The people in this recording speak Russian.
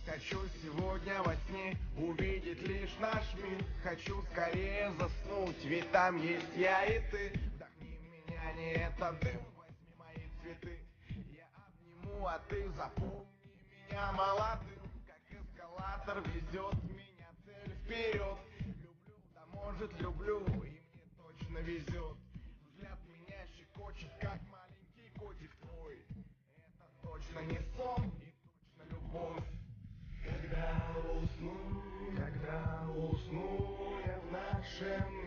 Хочу сегодня во сне увидеть лишь наш мир. Хочу скорее заснуть, ведь там есть я и ты. Вдохни меня, не этот дым, возьми мои цветы. Я обниму, а ты запомни меня молодым. Как эскалатор везет меня цель вперед. Люблю, да может люблю, и мне точно везет. Взгляд меня щекочет, как маленький котик твой. Это точно не сон и точно любовь. Когда усну я в нашем